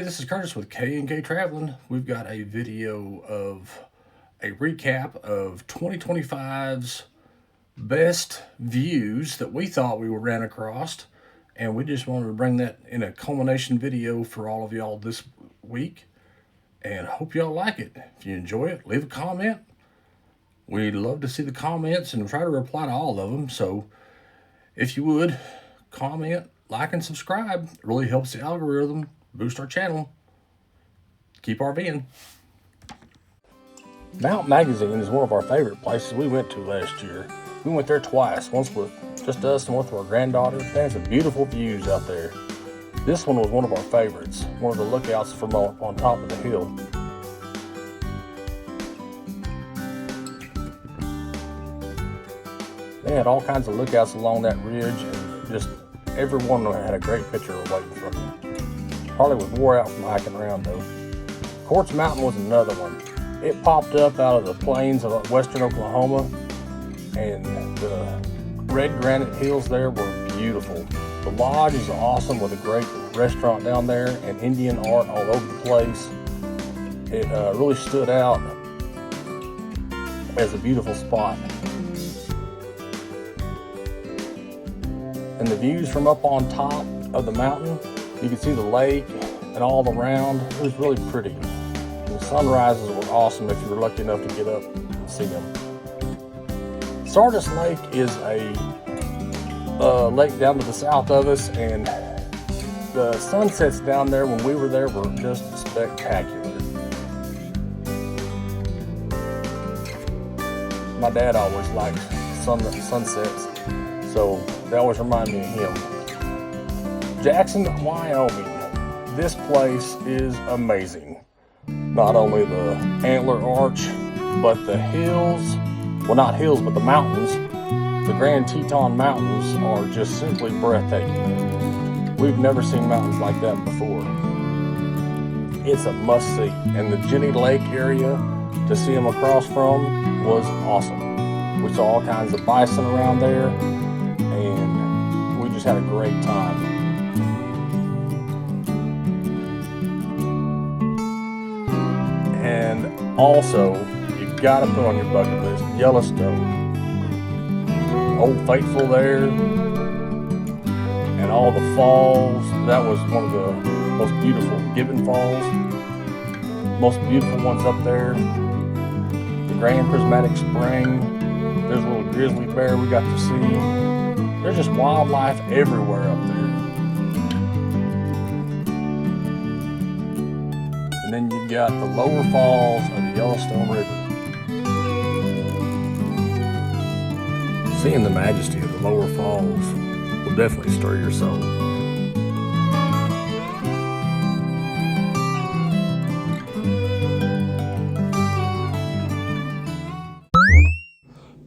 this is Curtis with KnKTraveling. We've got a video of a recap of 2025's best views that we thought we ran across, and we just wanted to bring that in a culmination video for all of y'all this week, and hope y'all like it. If you enjoy it, leave a comment. We'd love to see the comments and try to reply to all of them, so if you would, comment, like, and subscribe. It really helps the algorithm boost our channel. Keep RVing. Mount Magazine is one of our favorite places we went to last year. We went there twice, once with just us and once with our granddaughter. They had some beautiful views out there. This one was one of our favorites, one of the lookouts from on top of the hill. They had all kinds of lookouts along that ridge, and just everyone had a great picture waiting for me. Harley was wore out from hiking around though. Quartz Mountain was another one. It popped up out of the plains of western Oklahoma, and the red granite hills there were beautiful. The lodge is awesome with a great restaurant down there and Indian art all over the place. It really stood out as a beautiful spot. And the views from up on top of the mountain, you could see the lake and all around. It was really pretty. And the sunrises were awesome if you were lucky enough to get up and see them. Stardust Lake is a lake down to the south of us, and the sunsets down there when we were there were just spectacular. My dad always liked sunsets, so they always remind me of him. Jackson, Wyoming. This place is amazing. Not only the antler arch, but the hills, well, not hills, but the mountains. The Grand Teton Mountains are just simply breathtaking. We've never seen mountains like that before. It's a must-see. And the Jenny Lake area, to see them across from, was awesome. We saw all kinds of bison around there, and we just had a great time. And also, you gotta put on your bucket list Yellowstone. Old Faithful there, and all the falls. That was one of the most beautiful Gibbon Falls. Most beautiful ones up there. The Grand Prismatic Spring. There's a little grizzly bear we got to see. There's just wildlife everywhere up there. And then you've got the lower falls of the Yellowstone River. Seeing the majesty of the lower falls will definitely stir your soul.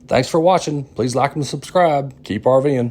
Thanks for watching. Please like and subscribe. Keep RVing.